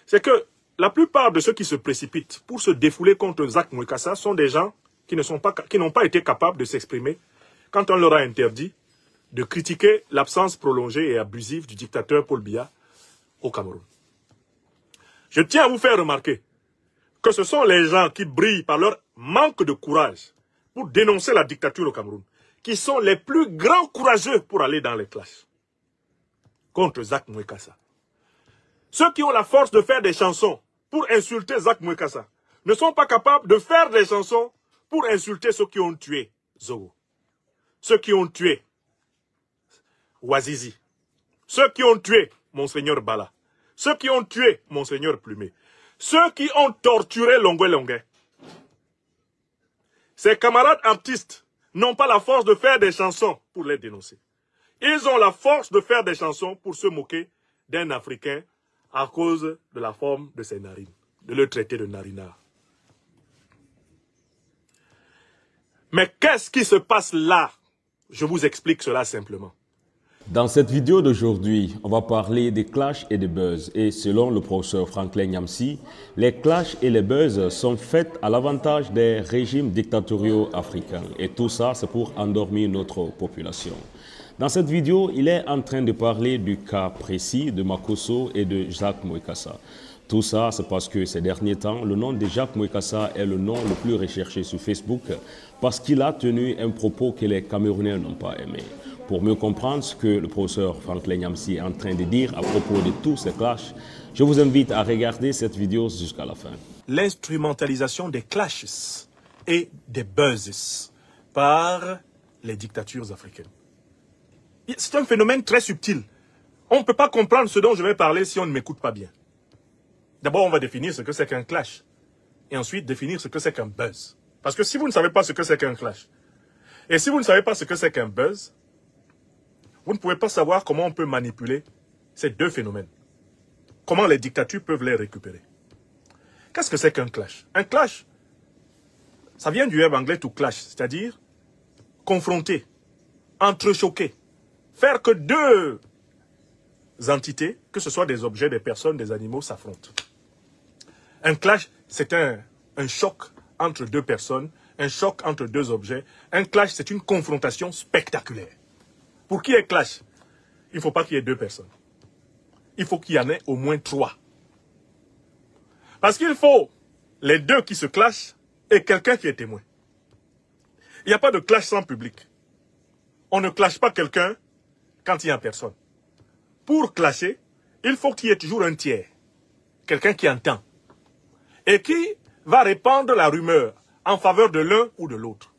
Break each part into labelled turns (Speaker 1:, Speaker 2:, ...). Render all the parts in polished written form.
Speaker 1: c'est que la plupart de ceux qui se précipitent pour se défouler contre Zak Mwekassa sont des gens qui n'ont pas été capables de s'exprimer quand on leur a interdit de critiquer l'absence prolongée et abusive du dictateur Paul Biya au Cameroun. Je tiens à vous faire remarquer que ce sont les gens qui brillent par leur manque de courage pour dénoncer la dictature au Cameroun qui sont les plus grands courageux pour aller dans les clashs contre Zak Mwekassa. Ceux qui ont la force de faire des chansons pour insulter Zak Mwekassa ne sont pas capables de faire des chansons pour insulter ceux qui ont tué Zogo, ceux qui ont tué Ouazizi, ceux qui ont tué Monseigneur Bala, ceux qui ont tué Monseigneur Plumet, ceux qui ont torturé Longwe Longwe. Ces camarades artistes n'ont pas la force de faire des chansons pour les dénoncer. Ils ont la force de faire des chansons pour se moquer d'un Africain à cause de la forme de ses narines, de le traiter de narinard. Mais qu'est-ce qui se passe là? Je vous explique cela simplement.
Speaker 2: Dans cette vidéo d'aujourd'hui, on va parler des clashs et des buzz. Et selon le professeur Franklin Nyamsi, les clashs et les buzz sont faits à l'avantage des régimes dictatoriaux africains. Et tout ça, c'est pour endormir notre population. Dans cette vidéo, il est en train de parler du cas précis de Makosso et de Zak Mwekassa. Tout ça, c'est parce que ces derniers temps, le nom de Zak Mwekassa est le nom le plus recherché sur Facebook parce qu'il a tenu un propos que les Camerounais n'ont pas aimé. Pour mieux comprendre ce que le professeur Franklin Nyamsi est en train de dire à propos de tous ces clashs, je vous invite à regarder cette vidéo jusqu'à la fin.
Speaker 1: L'instrumentalisation des clashes et des buzzes par les dictatures africaines. C'est un phénomène très subtil. On ne peut pas comprendre ce dont je vais parler si on ne m'écoute pas bien. D'abord, on va définir ce que c'est qu'un clash. Et ensuite, définir ce que c'est qu'un buzz. Parce que si vous ne savez pas ce que c'est qu'un clash, et si vous ne savez pas ce que c'est qu'un buzz, vous ne pouvez pas savoir comment on peut manipuler ces deux phénomènes. Comment les dictatures peuvent les récupérer. Qu'est-ce que c'est qu'un clash? Un clash, ça vient du verbe anglais to clash, c'est-à-dire confronter, entrechoquer, faire que deux entités, que ce soit des objets, des personnes, des animaux, s'affrontent. Un clash, c'est un choc entre deux personnes, un choc entre deux objets. Un clash, c'est une confrontation spectaculaire. Pour qu'il y ait clash, il ne faut pas qu'il y ait deux personnes. Il faut qu'il y en ait au moins trois. Parce qu'il faut les deux qui se clashent et quelqu'un qui est témoin. Il n'y a pas de clash sans public. On ne clash pas quelqu'un quand il n'y a personne. Pour clasher, il faut qu'il y ait toujours un tiers. Quelqu'un qui entend. Et qui va répandre la rumeur en faveur de l'un ou de l'autre.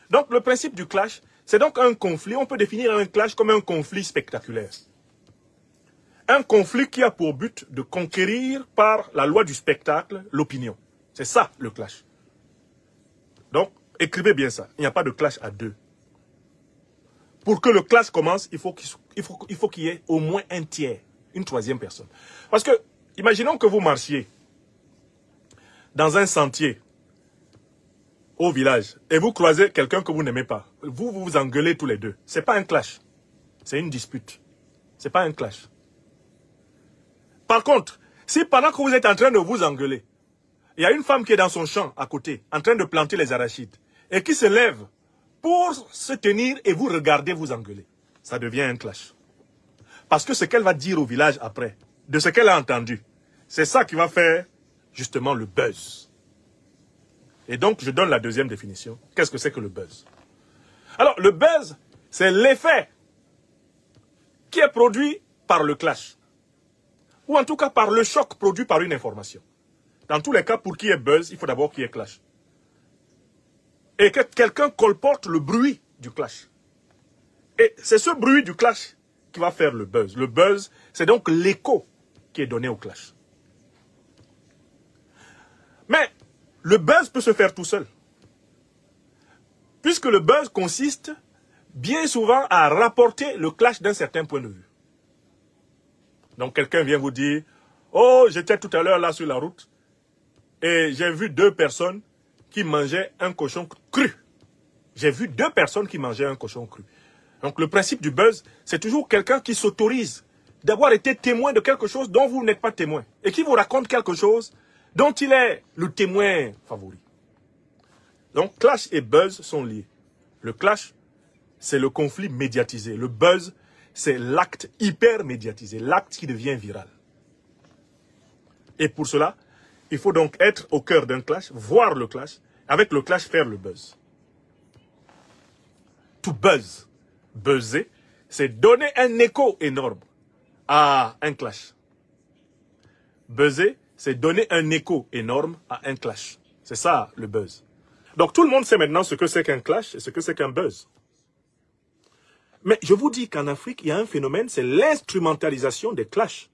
Speaker 1: Donc le principe du clash, c'est donc un conflit. On peut définir un clash comme un conflit spectaculaire. Un conflit qui a pour but de conquérir par la loi du spectacle l'opinion. C'est ça le clash. Donc, écrivez bien ça. Il n'y a pas de clash à deux. Pour que le clash commence, il faut qu'il y ait au moins un tiers, une troisième personne. Parce que, imaginons que vous marchiez dans un sentier au village et vous croisez quelqu'un que vous n'aimez pas. Vous vous engueulez tous les deux. Ce n'est pas un clash. C'est une dispute. Ce n'est pas un clash. Par contre, si pendant que vous êtes en train de vous engueuler, il y a une femme qui est dans son champ à côté, en train de planter les arachides, et qui se lève pour se tenir et vous regarder vous engueuler, ça devient un clash. Parce que ce qu'elle va dire au village après, de ce qu'elle a entendu, c'est ça qui va faire justement le buzz. Et donc, je donne la deuxième définition. Qu'est-ce que c'est que le buzz? Alors, le buzz, c'est l'effet qui est produit par le clash. Ou en tout cas par le choc produit par une information. Dans tous les cas, pour qu'il y ait buzz, il faut d'abord qu'il y ait clash. Et que quelqu'un colporte le bruit du clash. Et c'est ce bruit du clash qui va faire le buzz. Le buzz, c'est donc l'écho qui est donné au clash. Mais le buzz peut se faire tout seul. Puisque le buzz consiste bien souvent à rapporter le clash d'un certain point de vue. Donc quelqu'un vient vous dire, oh, j'étais tout à l'heure là sur la route et j'ai vu deux personnes qui mangeaient un cochon cru. J'ai vu deux personnes qui mangeaient un cochon cru. Donc le principe du buzz, c'est toujours quelqu'un qui s'autorise d'avoir été témoin de quelque chose dont vous n'êtes pas témoin. Et qui vous raconte quelque chose dont il est le témoin favori. Donc, clash et buzz sont liés. Le clash, c'est le conflit médiatisé. Le buzz, c'est l'acte hyper médiatisé, l'acte qui devient viral. Et pour cela, il faut donc être au cœur d'un clash, voir le clash, avec le clash faire le buzz. To buzz, buzzer, c'est donner un écho énorme à un clash. Buzzer, c'est donner un écho énorme à un clash. C'est ça le buzz. Donc tout le monde sait maintenant ce que c'est qu'un clash et ce que c'est qu'un buzz. Mais je vous dis qu'en Afrique, il y a un phénomène, c'est l'instrumentalisation des clashs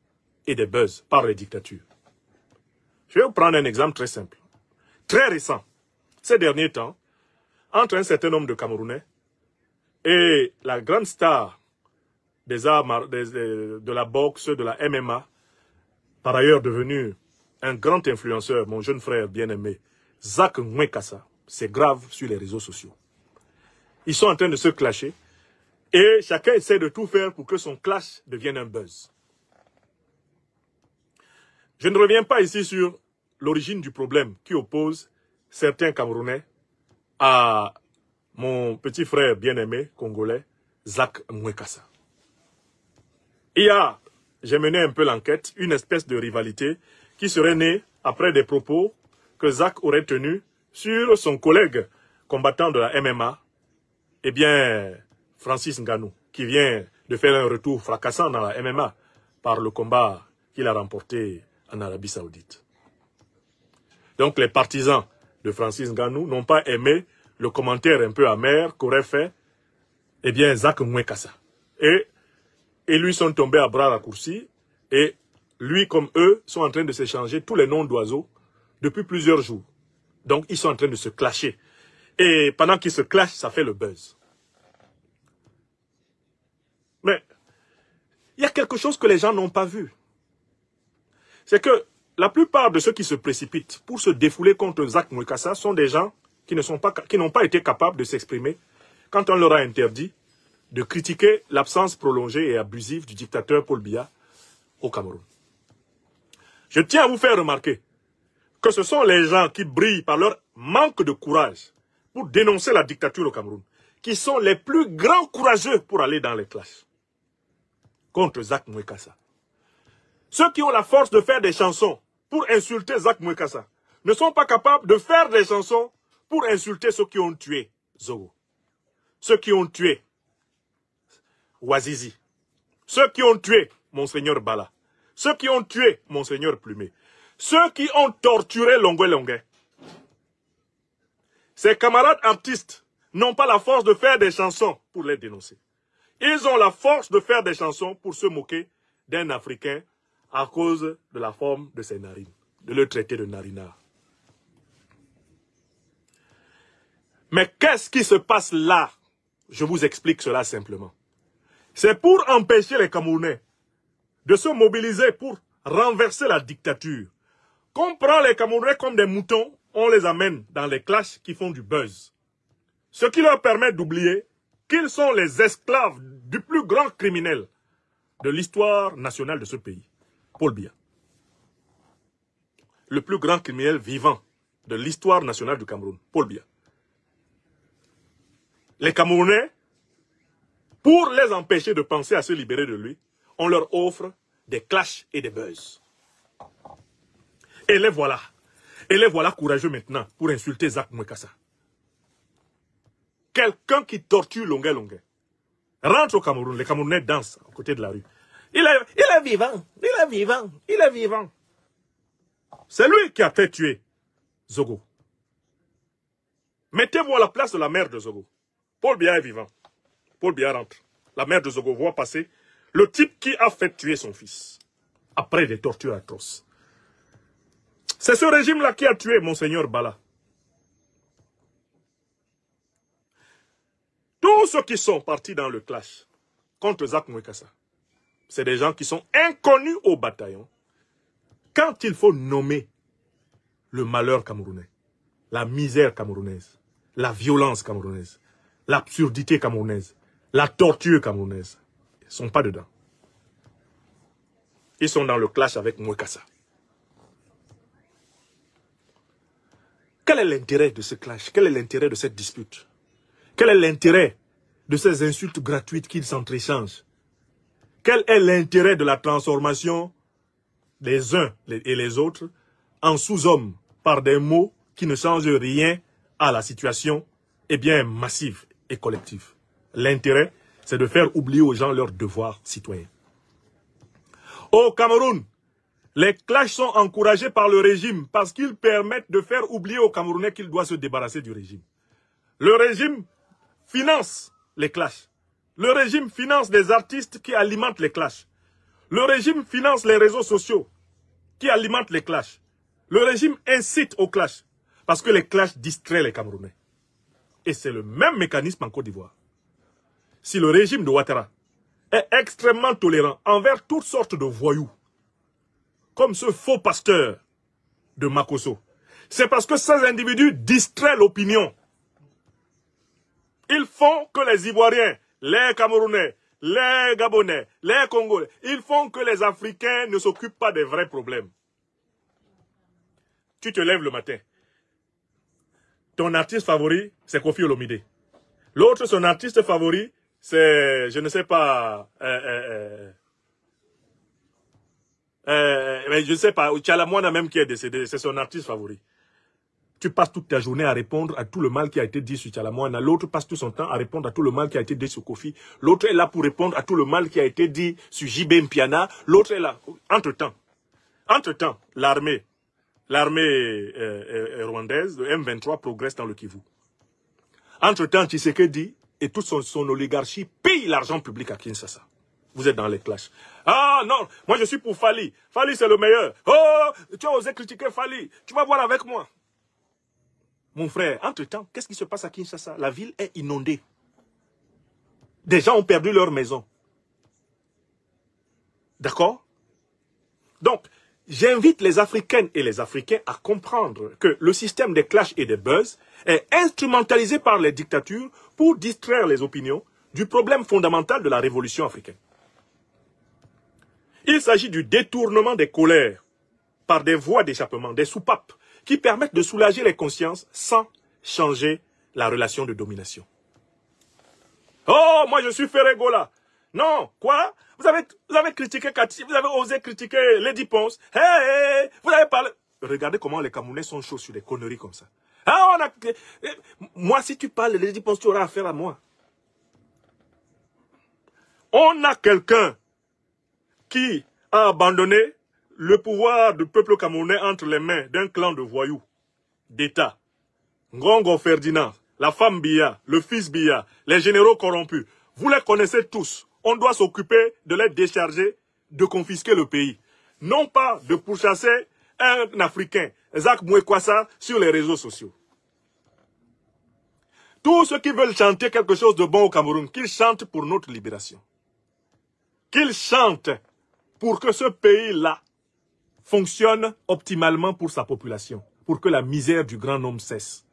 Speaker 1: et des buzz par les dictatures. Je vais vous prendre un exemple très simple, très récent. Ces derniers temps, entre un certain nombre de Camerounais et la grande star des arts, de la boxe, de la MMA, par ailleurs devenu un grand influenceur, mon jeune frère bien-aimé, Zak Mwekassa, c'est grave sur les réseaux sociaux. Ils sont en train de se clasher et chacun essaie de tout faire pour que son clash devienne un buzz. Je ne reviens pas ici sur l'origine du problème qui oppose certains Camerounais à mon petit frère bien-aimé congolais, Zak Mwekassa. J'ai mené un peu l'enquête, une espèce de rivalité qui serait née après des propos que Zak aurait tenus sur son collègue combattant de la MMA, eh bien, Francis Ngannou, qui vient de faire un retour fracassant dans la MMA par le combat qu'il a remporté en Arabie Saoudite. Donc les partisans de Francis Ngannou n'ont pas aimé le commentaire un peu amer qu'aurait fait, eh bien, Zak Mwekassa. Et lui sont tombés à bras raccourcis, et lui comme eux sont en train de s'échanger tous les noms d'oiseaux depuis plusieurs jours. Donc ils sont en train de se clasher. Et pendant qu'ils se clashent, ça fait le buzz. Mais il y a quelque chose que les gens n'ont pas vu. C'est que la plupart de ceux qui se précipitent pour se défouler contre Zak Mwekassa sont des gens qui n'ont pas été capables de s'exprimer quand on leur a interdit de critiquer l'absence prolongée et abusive du dictateur Paul Biya au Cameroun. Je tiens à vous faire remarquer que ce sont les gens qui brillent par leur manque de courage pour dénoncer la dictature au Cameroun qui sont les plus grands courageux pour aller dans les clashs contre Zak Mwekassa. Ceux qui ont la force de faire des chansons pour insulter Zak Mwekassa ne sont pas capables de faire des chansons pour insulter ceux qui ont tué Zogo, ceux qui ont tué Ouazizi, ceux qui ont tué Monseigneur Bala, ceux qui ont tué Monseigneur Plumet, ceux qui ont torturé Longwe Longwe. Ces camarades artistes n'ont pas la force de faire des chansons pour les dénoncer. Ils ont la force de faire des chansons pour se moquer d'un Africain à cause de la forme de ses narines, de le traiter de narinard. Mais qu'est-ce qui se passe là? Je vous explique cela simplement. C'est pour empêcher les Camerounais de se mobiliser pour renverser la dictature. Qu'on prend les Camerounais comme des moutons, on les amène dans les clashs qui font du buzz. Ce qui leur permet d'oublier qu'ils sont les esclaves du plus grand criminel de l'histoire nationale de ce pays, Paul Biya. Le plus grand criminel vivant de l'histoire nationale du Cameroun, Paul Biya. Les Camerounais, pour les empêcher de penser à se libérer de lui, on leur offre des clashs et des buzz. Et les voilà. Et les voilà courageux maintenant pour insulter Zak Mwekassa. Quelqu'un qui torture Longwe Longwe. Rentre au Cameroun, les Camerounais dansent à côté de la rue. Il est vivant, il est vivant, il est vivant. C'est lui qui a fait tuer Zogo. Mettez-vous à la place de la mère de Zogo. Paul Biya est vivant. Paul Biya rentre. La mère de Zogo voit passer le type qui a fait tuer son fils. Après des tortures atroces. C'est ce régime-là qui a tué Monseigneur Bala. Tous ceux qui sont partis dans le clash contre Zak Mwekassa, c'est des gens qui sont inconnus au bataillon. Quand il faut nommer le malheur camerounais, la misère camerounaise, la violence camerounaise, l'absurdité camerounaise, la torture camerounaise, ils ne sont pas dedans. Ils sont dans le clash avec Mouekassa. Quel est l'intérêt de ce clash? Quel est l'intérêt de cette dispute? Quel est l'intérêt de ces insultes gratuites qu'ils s'entre-échangent? Quel est l'intérêt de la transformation des uns et les autres en sous-hommes par des mots qui ne changent rien à la situation massive et collective? L'intérêt, c'est de faire oublier aux gens leurs devoirs citoyens. Au Cameroun, les clashs sont encouragés par le régime parce qu'ils permettent de faire oublier aux Camerounais qu'il doit se débarrasser du régime. Le régime finance les clashs. Le régime finance des artistes qui alimentent les clashs. Le régime finance les réseaux sociaux qui alimentent les clashs. Le régime incite aux clashs parce que les clashs distraient les Camerounais. Et c'est le même mécanisme en Côte d'Ivoire. Si le régime de Ouattara est extrêmement tolérant envers toutes sortes de voyous, comme ce faux pasteur de Makosso, c'est parce que ces individus distraient l'opinion. Ils font que les Ivoiriens, les Camerounais, les Gabonais, les Congolais, ils font que les Africains ne s'occupent pas des vrais problèmes. Tu te lèves le matin. Ton artiste favori, c'est Kofi Olomide. L'autre, son artiste favori, c'est, je ne sais pas, je ne sais pas, Tchalamouana même qui est décédé, c'est son artiste favori. Tu passes toute ta journée à répondre à tout le mal qui a été dit sur Tchalamouana. L'autre passe tout son temps à répondre à tout le mal qui a été dit sur Kofi. L'autre est là pour répondre à tout le mal qui a été dit sur JB Mpiana. L'autre est là. Entre-temps, l'armée rwandaise, le M23, progresse dans le Kivu. Entre-temps, Tshisekedi et toute son oligarchie payent l'argent public à Kinshasa. Vous êtes dans les clashs. Ah non, moi je suis pour Fali. Fali c'est le meilleur. Oh, tu as osé critiquer Fali. Tu vas voir avec moi. Mon frère, entre-temps, qu'est-ce qui se passe à Kinshasa? La ville est inondée. Des gens ont perdu leur maison. D'accord? Donc, j'invite les Africaines et les Africains à comprendre que le système des clashs et des buzz est instrumentalisé par les dictatures pour distraire les opinions du problème fondamental de la révolution africaine. Il s'agit du détournement des colères par des voies d'échappement, des soupapes, qui permettent de soulager les consciences sans changer la relation de domination. Oh, moi je suis Ferregola. Non, quoi? Vous avez critiqué Cathy, vous avez osé critiquer Lady Ponce. Hey, vous avez parlé... Regardez comment les Camerounais sont chauds sur des conneries comme ça. Ah, moi, si tu parles de Lady Ponce, tu auras affaire à moi. On a quelqu'un qui a abandonné le pouvoir du peuple camerounais entre les mains d'un clan de voyous, d'État. Ngongo Ferdinand, la femme Biya, le fils Biya, les généraux corrompus. Vous les connaissez tous. On doit s'occuper de les décharger, de confisquer le pays. Non pas de pourchasser un Africain, Zach Mouekwassa, sur les réseaux sociaux. Tous ceux qui veulent chanter quelque chose de bon au Cameroun, qu'ils chantent pour notre libération. Qu'ils chantent pour que ce pays-là fonctionne optimalement pour sa population, pour que la misère du grand nombre cesse.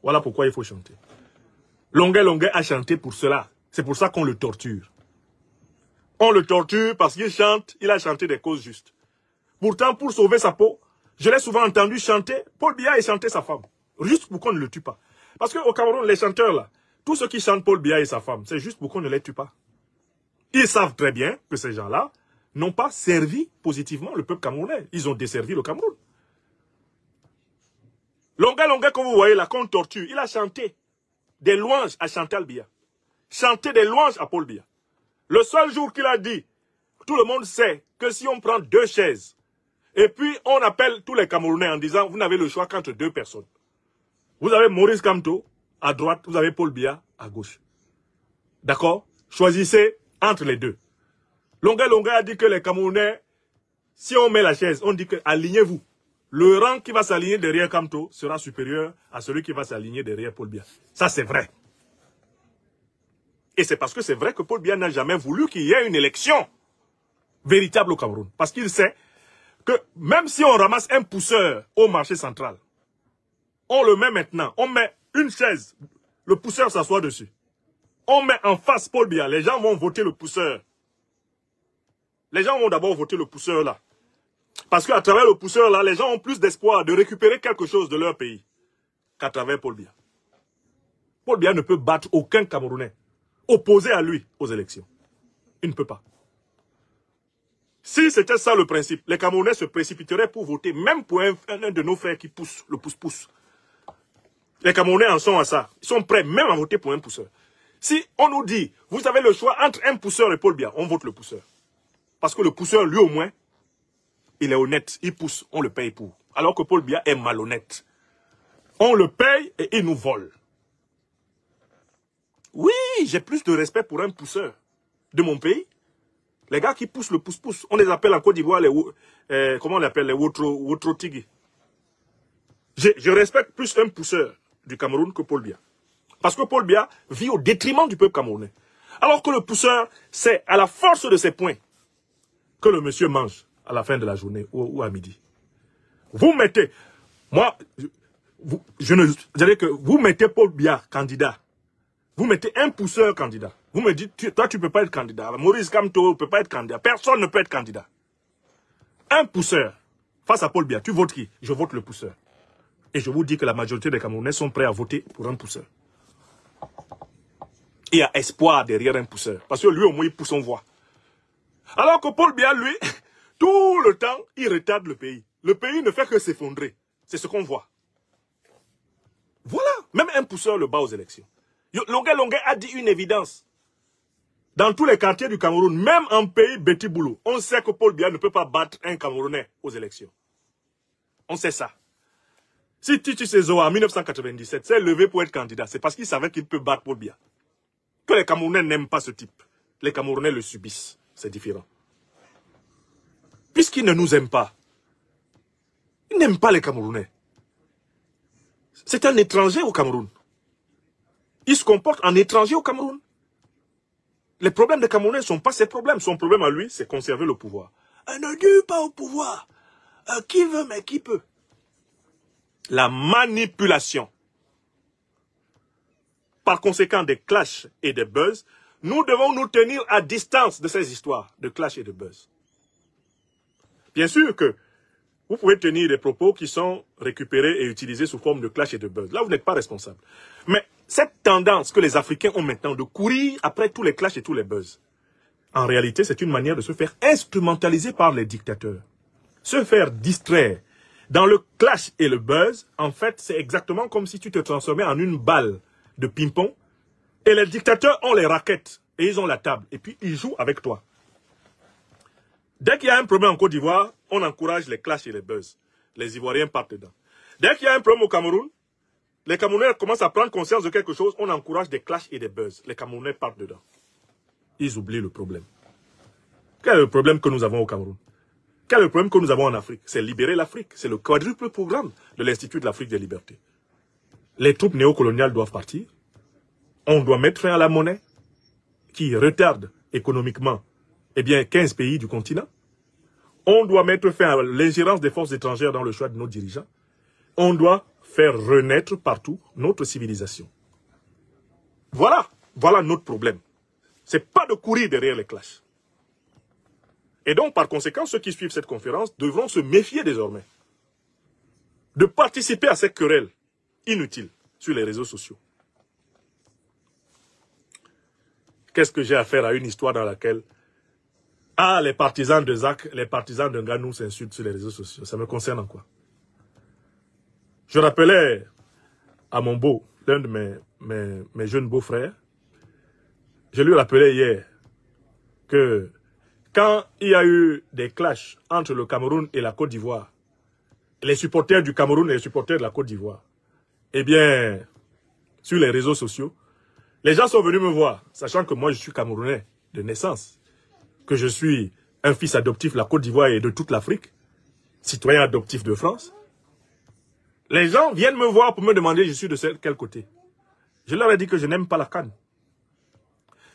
Speaker 1: Voilà pourquoi il faut chanter. Longuet a chanté pour cela. C'est pour ça qu'on le torture. On le torture parce qu'il chante, il a chanté des causes justes. Pourtant, pour sauver sa peau, je l'ai souvent entendu chanter, Paul Biya et chanter sa femme. Juste pour qu'on ne le tue pas. Parce qu'au Cameroun, les chanteurs là, tous ceux qui chantent Paul Biya et sa femme, c'est juste pour qu'on ne les tue pas. Ils savent très bien que ces gens-là n'ont pas servi positivement le peuple camerounais. Ils ont desservi le Cameroun. Longuet que vous voyez là, qu'on torture, il a chanté des louanges à Chantal Biya. Chanté des louanges à Paul Biya. Le seul jour qu'il a dit, tout le monde sait que si on prend 2 chaises, et puis on appelle tous les Camerounais en disant, vous n'avez le choix qu'entre 2 personnes. Vous avez Maurice Kamto à droite, vous avez Paul Biya à gauche. D'accord? Choisissez entre les deux. Longuet a dit que les Camerounais, si on met la chaise, on dit que alignez-vous. Le rang qui va s'aligner derrière Kamto sera supérieur à celui qui va s'aligner derrière Paul Biya. Ça, c'est vrai. Et c'est parce que c'est vrai que Paul Biya n'a jamais voulu qu'il y ait une élection véritable au Cameroun. Parce qu'il sait que même si on ramasse un pousseur au marché central, on le met maintenant, on met une chaise, le pousseur s'assoit dessus. On met en face Paul Biya, les gens vont voter le pousseur. Les gens vont d'abord voter le pousseur là. Parce qu'à travers le pousseur là, les gens ont plus d'espoir de récupérer quelque chose de leur pays qu'à travers Paul Biya. Paul Biya ne peut battre aucun Camerounais opposé à lui aux élections. Il ne peut pas. Si c'était ça le principe, les Camerounais se précipiteraient pour voter, même pour un de nos frères qui pousse, le pousse-pousse. Les Camerounais en sont à ça. Ils sont prêts même à voter pour un pousseur. Si on nous dit, vous avez le choix entre un pousseur et Paul Biya, on vote le pousseur. Parce que le pousseur, lui au moins, il est honnête, il pousse, on le paye pour. Alors que Paul Biya est malhonnête. On le paye et il nous vole. Oui, j'ai plus de respect pour un pousseur de mon pays. Les gars qui poussent le pousse-pousse, on les appelle en Côte d'Ivoire les, comment on les appelle, les Wotro-Tigui. Je respecte plus un pousseur du Cameroun que Paul Biya. Parce que Paul Biya vit au détriment du peuple camerounais. Alors que le pousseur, c'est à la force de ses points que le monsieur mange à la fin de la journée ou à midi. Vous mettez, moi, je dirais que vous mettez Paul Biya candidat. Vous mettez un pousseur candidat. Vous me dites, toi tu ne peux pas être candidat. Maurice Kamto ne peut pas être candidat. Personne ne peut être candidat. Un pousseur face à Paul Biya, tu votes qui? Je vote le pousseur. Et je vous dis que la majorité des Camerounais sont prêts à voter pour un pousseur. Il y a espoir derrière un pousseur. Parce que lui, au moins, il pousse son voix. Alors que Paul Biya, lui, tout le temps, il retarde le pays. Le pays ne fait que s'effondrer. C'est ce qu'on voit. Voilà. Même un pousseur le bat aux élections. Longuet a dit une évidence. Dans tous les quartiers du Cameroun, même en pays Betty Boulou, on sait que Paul Biya ne peut pas battre un Camerounais aux élections. On sait ça. Si Titi Sezoa, en 1997, s'est levé pour être candidat, c'est parce qu'il savait qu'il peut battre Paul Biya. Que les Camerounais n'aiment pas ce type. Les Camerounais le subissent. C'est différent. Puisqu'ils ne nous aiment pas, ils n'aiment pas les Camerounais. C'est un étranger au Cameroun. Il se comporte en étranger au Cameroun. Les problèmes des Camerounais ne sont pas ses problèmes. Son problème à lui, c'est conserver le pouvoir. Ne dure pas au pouvoir. Qui veut, mais qui peut. La manipulation. Par conséquent, des clashs et des buzz, nous devons nous tenir à distance de ces histoires de clash et de buzz. Bien sûr que vous pouvez tenir des propos qui sont récupérés et utilisés sous forme de clash et de buzz. Là, vous n'êtes pas responsable. Mais cette tendance que les Africains ont maintenant de courir après tous les clashs et tous les buzz, en réalité, c'est une manière de se faire instrumentaliser par les dictateurs. Se faire distraire. Dans le clash et le buzz, en fait, c'est exactement comme si tu te transformais en une balle de ping-pong. Et les dictateurs ont les raquettes et ils ont la table. Et puis, ils jouent avec toi. Dès qu'il y a un problème en Côte d'Ivoire, on encourage les clashs et les buzz. Les Ivoiriens partent dedans. Dès qu'il y a un problème au Cameroun, les Camerounais commencent à prendre conscience de quelque chose, on encourage des clashs et des buzz. Les Camerounais partent dedans. Ils oublient le problème. Quel est le problème que nous avons au Cameroun? Quel est le problème que nous avons en Afrique? C'est libérer l'Afrique. C'est le quadruple programme de l'Institut de l'Afrique des libertés. Les troupes néocoloniales doivent partir. On doit mettre fin à la monnaie qui retarde économiquement 15 pays du continent. On doit mettre fin à l'ingérence des forces étrangères dans le choix de nos dirigeants. On doit faire renaître partout notre civilisation. Voilà notre problème. C'est pas de courir derrière les clashs. Et donc, par conséquent, ceux qui suivent cette conférence devront se méfier désormais de participer à ces querelles inutiles sur les réseaux sociaux. Qu'est-ce que j'ai à faire à une histoire dans laquelle les partisans de Zach, les partisans de Nganou s'insultent sur les réseaux sociaux? Ça me concerne en quoi? Je rappelais à mon beau, l'un de mes jeunes beaux-frères, je lui rappelais hier que quand il y a eu des clashs entre le Cameroun et la Côte d'Ivoire, les supporters du Cameroun et les supporters de la Côte d'Ivoire, sur les réseaux sociaux, les gens sont venus me voir, sachant que moi je suis Camerounais de naissance, que je suis un fils adoptif de la Côte d'Ivoire et de toute l'Afrique, citoyen adoptif de France. Les gens viennent me voir pour me demander je suis de quel côté. Je leur ai dit que je n'aime pas la CAN.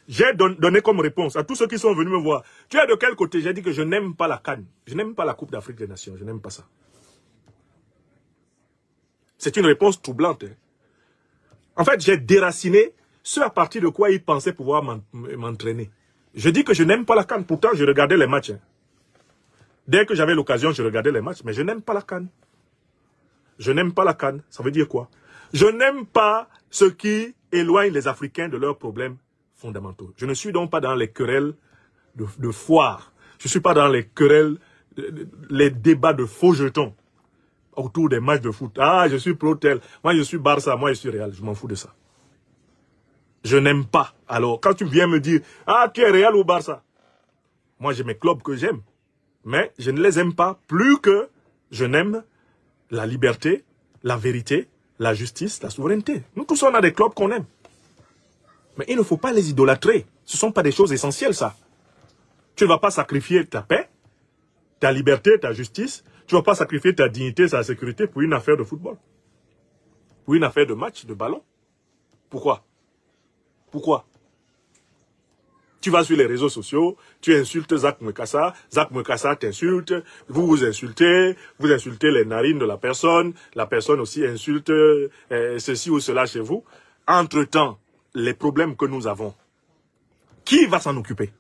Speaker 1: J'ai donné comme réponse à tous ceux qui sont venus me voir. Tu es de quel côté? J'ai dit que je n'aime pas la CAN. Je n'aime pas la Coupe d'Afrique des Nations. Je n'aime pas ça. C'est une réponse troublante. Hein. En fait, j'ai déraciné ce à partir de quoi ils pensaient pouvoir m'entraîner. Je dis que je n'aime pas la CAN. Pourtant, je regardais les matchs. Hein. Dès que j'avais l'occasion, je regardais les matchs. Mais je n'aime pas la CAN. Je n'aime pas la CAN. Ça veut dire quoi? Je n'aime pas ce qui éloigne les Africains de leurs problèmes fondamentaux. Je ne suis donc pas dans les querelles de foire. Je ne suis pas dans les querelles, les débats de faux jetons autour des matchs de foot. Ah, je suis pro-tel. Moi, je suis Barça. Moi, je suis Real. Je m'en fous de ça. Je n'aime pas. Alors, quand tu viens me dire, ah, tu es Real ou Barça? Moi, j'ai mes clubs que j'aime. Mais je ne les aime pas plus que je n'aime la liberté, la vérité, la justice, la souveraineté. Nous tous, on a des clubs qu'on aime. Mais il ne faut pas les idolâtrer. Ce ne sont pas des choses essentielles, ça. Tu ne vas pas sacrifier ta paix, ta liberté, ta justice. Tu ne vas pas sacrifier ta dignité, ta sécurité pour une affaire de football. Pour une affaire de match, de ballon. Pourquoi? Pourquoi? Tu vas sur les réseaux sociaux, tu insultes Zach Mwekassa t'insulte, vous vous insultez les narines de la personne aussi insulte ceci ou cela chez vous. Entre-temps, les problèmes que nous avons, qui va s'en occuper?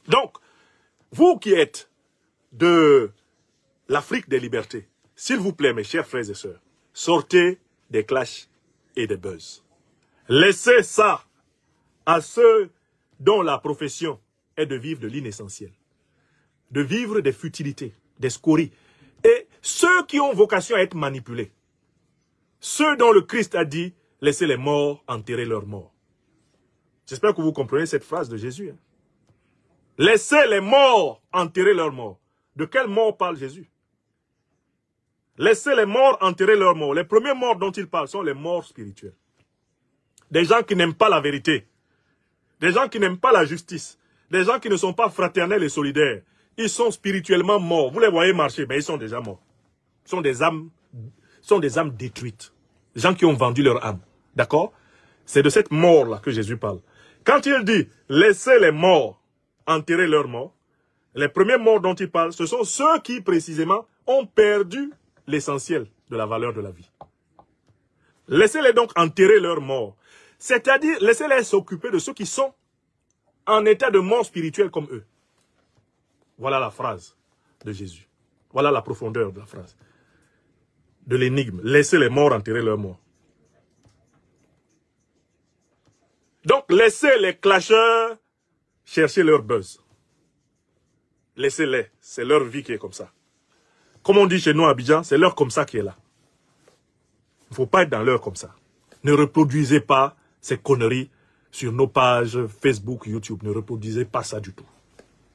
Speaker 1: Donc, vous qui êtes de l'Afrique des libertés, s'il vous plaît, mes chers frères et sœurs, sortez des clashs et des buzz. Laissez ça à ceux dont la profession est de vivre de l'inessentiel, de vivre des futilités, des scories, et ceux qui ont vocation à être manipulés, ceux dont le Christ a dit, laissez les morts enterrer leurs morts. J'espère que vous comprenez cette phrase de Jésus. Hein. Laissez les morts enterrer leurs morts. De quelle mort parle Jésus? Laissez les morts enterrer leurs morts. Les premiers morts dont il parle sont les morts spirituelles. Des gens qui n'aiment pas la vérité. Des gens qui n'aiment pas la justice. Des gens qui ne sont pas fraternels et solidaires. Ils sont spirituellement morts. Vous les voyez marcher, mais ils sont déjà morts. Ils sont des âmes détruites. Des gens qui ont vendu leur âme. D'accord? C'est de cette mort-là que Jésus parle. Quand il dit « laissez les morts enterrer leurs morts », les premiers morts dont il parle, ce sont ceux qui, précisément, ont perdu l'essentiel de la valeur de la vie. Laissez-les donc enterrer leurs morts. C'est-à-dire, laissez-les s'occuper de ceux qui sont en état de mort spirituelle comme eux. Voilà la phrase de Jésus. Voilà la profondeur de la phrase. De l'énigme. Laissez les morts enterrer leurs morts. Donc, laissez les clasheurs chercher leur buzz. Laissez-les. C'est leur vie qui est comme ça. Comme on dit chez nous à Abidjan, c'est leur comme ça qui est là. Il ne faut pas être dans leur comme ça. Ne reproduisez pas ces conneries sur nos pages Facebook, YouTube. Ne reproduisez pas ça du tout.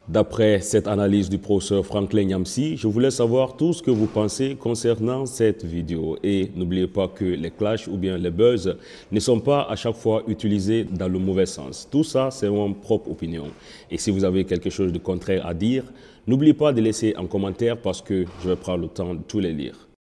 Speaker 2: D'après cette analyse du professeur Franklin Nyamsi, je voulais savoir tout ce que vous pensez concernant cette vidéo. Et n'oubliez pas que les clashs ou bien les buzz ne sont pas à chaque fois utilisés dans le mauvais sens. Tout ça, c'est mon propre opinion. Et si vous avez quelque chose de contraire à dire, n'oubliez pas de laisser un commentaire parce que je vais prendre le temps de tous les lire.